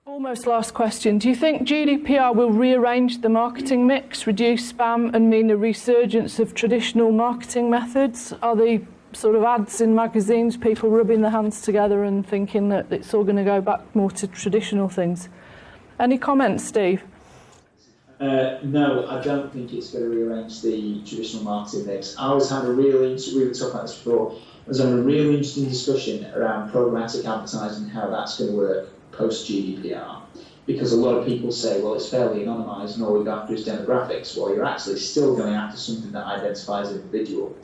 Almost last question. Do you think GDPR will rearrange the marketing mix, reduce spam and mean a resurgence of traditional marketing methods? Are the sort of ads in magazines, people rubbing their hands together and thinking that it's all going to go back more to traditional things? Any comments, Steve? No, I don't think it's going to rearrange the traditional marketing mix. I was having we were talking about this before, I was having a really interesting discussion around programmatic advertising, how that's going to work post-GDPR. Because a lot of people say, well, it's fairly anonymised and all we go after is demographics. Well, you're actually still going after something that identifies an individual.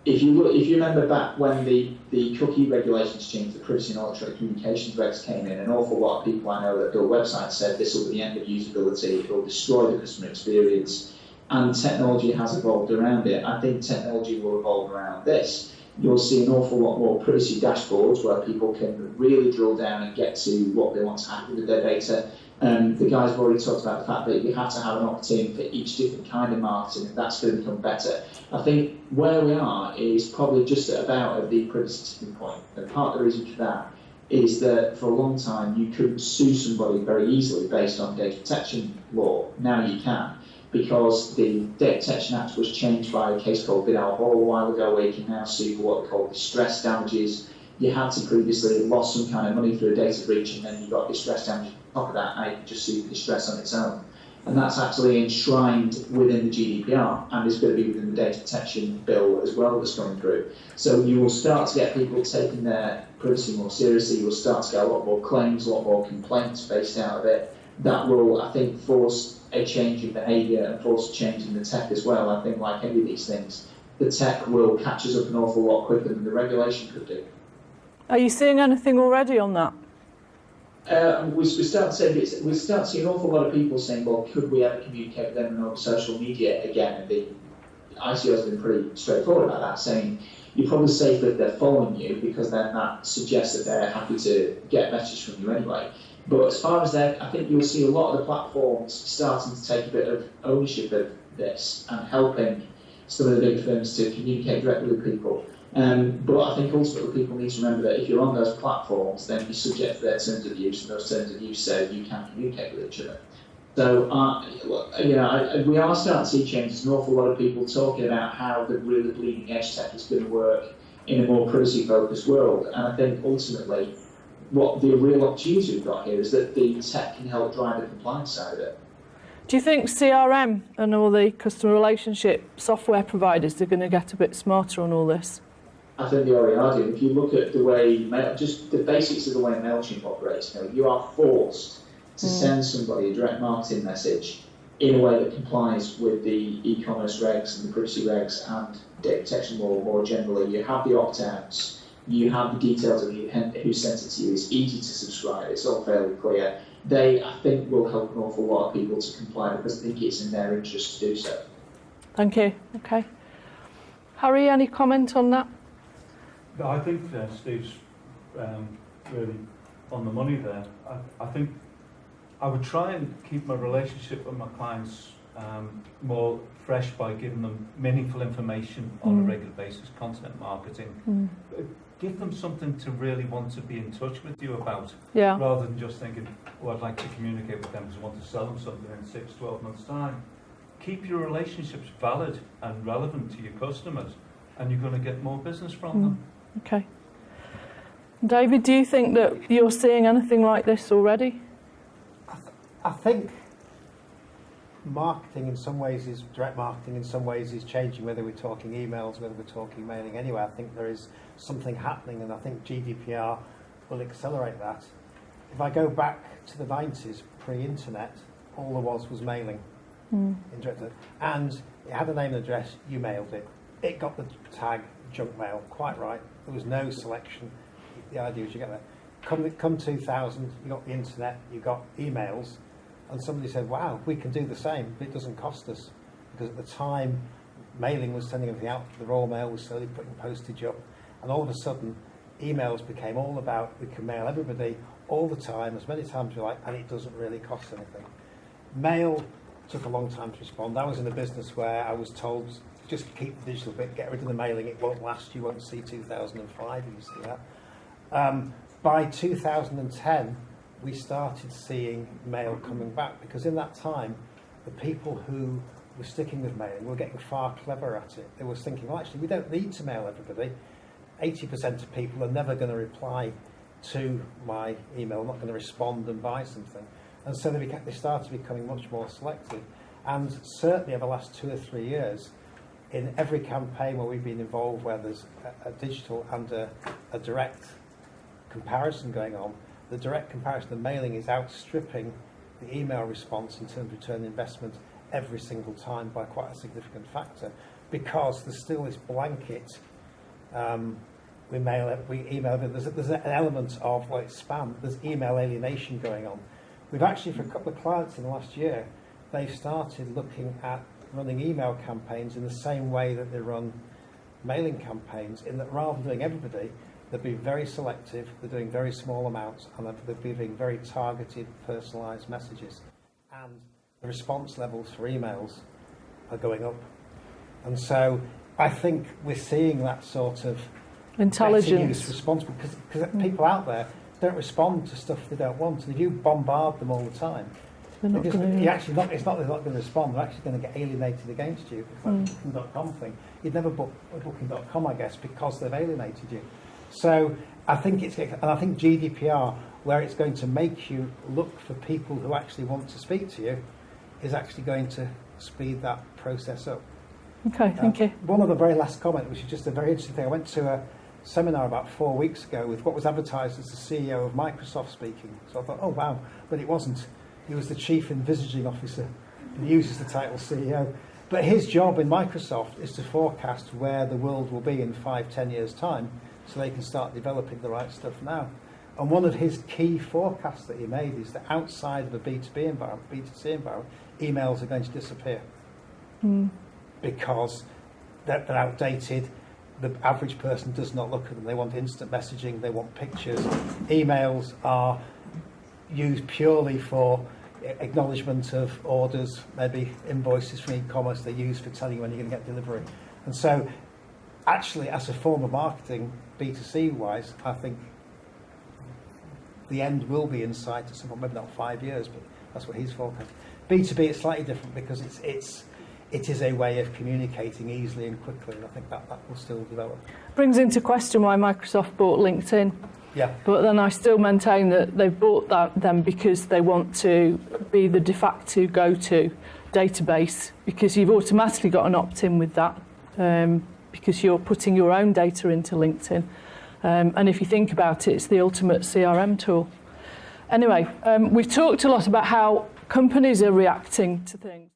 If you remember back when the cookie regulations changed, the privacy and electronic communications regs came in, an awful lot of people I know that build websites said this will be the end of usability, it will destroy the customer experience, and technology has evolved around it. I think technology will evolve around this. You'll see an awful lot more privacy dashboards where people can really drill down and get to what they want to happen with their data. The guys have already talked about the fact that you have to have an opt-in for each different kind of marketing, and that's going to become better. I think where we are is probably just about at the privacy tipping point. And part of the reason for that is that for a long time you couldn't sue somebody very easily based on data protection law. Now you can, because the Data Protection Act was changed by a case called Bingle a while ago, where you can now sue for what are called distress damages. You had to previously lost some kind of money through a data breach, and then you got distress damage on top of that. Now you can just sue for distress on its own. And that's actually enshrined within the GDPR and is going to be within the data protection bill as well that's coming through. So you will start to get people taking their privacy more seriously. You will start to get a lot more claims, a lot more complaints based out of it. That will, I think, force a change in behaviour and force a change in the tech as well. I think, like any of these things, the tech will catch us up an awful lot quicker than the regulation could do. Are you seeing anything already on that? We start to see an awful lot of people saying, well, could we ever communicate with them on social media again? And the ICO has been pretty straightforward about that, saying you're probably safer if they're following you, because then that suggests that they're happy to get a message from you anyway. But as far as that, I think you'll see a lot of the platforms starting to take a bit of ownership of this and helping some of the big firms to communicate directly with people. But I think ultimately people need to remember that if you're on those platforms, then you're subject to their terms of use, and those terms of use say you can communicate with each other. So, we are starting to see changes. An awful lot of people talking about how the really bleeding edge tech is going to work in a more privacy-focused world. And I think ultimately, what the real opportunity we've got here is that the tech can help drive the compliance side of it. Do you think CRM and all the customer relationship software providers are going to get a bit smarter on all this? I think they already are doing. If you look at the way, just the basics of the way MailChimp operates, you are forced to send somebody a direct marketing message in a way that complies with the e-commerce regs and the privacy regs and data protection law more generally. You have the opt-outs, you have the details of who sent it to you. It's easy to subscribe. It's all fairly clear. They, I think, will help an awful lot of people to comply because I think it's in their interest to do so. Thank you. Okay. Harry, any comment on that? I think Steve's really on the money there. I think I would try and keep my relationship with my clients more fresh by giving them meaningful information on a regular basis, content marketing. Give them something to really want to be in touch with you about, rather than just thinking, oh, I'd like to communicate with them because I want to sell them something in 6-12 months' time. Keep your relationships valid and relevant to your customers, and you're going to get more business from them. Okay. David, do you think that you're seeing anything like this already? I think marketing in some ways is, direct marketing in some ways is changing, whether we're talking emails, whether we're talking mailing. Anyway, I think there is something happening, and I think GDPR will accelerate that. If I go back to the 90s, pre-internet, all there was mailing. And it had a name and address, you mailed it. It got the tag junk mail, quite right. There was no selection. The idea was you get that. Come 2000, you got the internet, you got emails, and somebody said, wow, we can do the same, but it doesn't cost us. Because at the time, mailing was sending everything out, the raw mail was slowly putting postage up, and all of a sudden, emails became all about, we can mail everybody all the time, as many times as you like, and it doesn't really cost anything. Mail took a long time to respond. I was in a business where I was told, just keep the digital bit, get rid of the mailing, it won't last, you won't see 2005, you see that. By 2010, we started seeing mail coming back, because in that time, the people who were sticking with mailing were getting far cleverer at it. They were thinking, well, actually, we don't need to mail everybody. 80% of people are never going to reply to my email, not going to respond and buy something. And so they started becoming much more selective. And certainly over the last 2 or 3 years, in every campaign where we've been involved, where there's a digital and a direct comparison going on, the direct comparison of mailing is outstripping the email response in terms of return on investment every single time by quite a significant factor, because there's still this blanket we email. There's an element of like spam. There's email alienation going on. We've actually, for a couple of clients in the last year, they've started looking at running email campaigns in the same way that they run mailing campaigns, in that rather than doing everybody, they're being very selective, they're doing very small amounts, and they're giving very targeted, personalised messages. And the response levels for emails are going up. And so I think we're seeing that sort of intelligence response, because people out there don't respond to stuff they don't want. And if you bombard them all the time, it's not they're not going to respond, they're actually going to get alienated against you. It's like the Booking.com thing. You'd never book a Booking.com, I guess, because they've alienated you. So I think GDPR, where it's going to make you look for people who actually want to speak to you, is actually going to speed that process up. Okay, thank you. One of the very last comment, which is just a very interesting thing. I went to a seminar about 4 weeks ago with what was advertised as the CEO of Microsoft speaking. So I thought, oh wow, but it wasn't. He was the chief envisaging officer. He uses the title CEO. But his job in Microsoft is to forecast where the world will be in 5-10 years' time, so they can start developing the right stuff now. And one of his key forecasts that he made is that outside of a B2B environment, B2C environment, emails are going to disappear. Because they're outdated. The average person does not look at them. They want instant messaging, they want pictures. Emails are used purely for acknowledgement of orders, maybe invoices from e-commerce. They're used for telling you when you're going to get delivery. And so actually, as a form of marketing, B2C wise, I think the end will be in sight at some point, maybe not 5 years, but that's what he's forecasting. B2B, it's slightly different because it is a way of communicating easily and quickly, and I think that will still develop. Brings into question why Microsoft bought LinkedIn. Yeah. But then I still maintain that they've bought them because they want to be the de facto go-to database, because you've automatically got an opt-in with that, because you're putting your own data into LinkedIn. And if you think about it, it's the ultimate CRM tool. Anyway, we've talked a lot about how companies are reacting to things.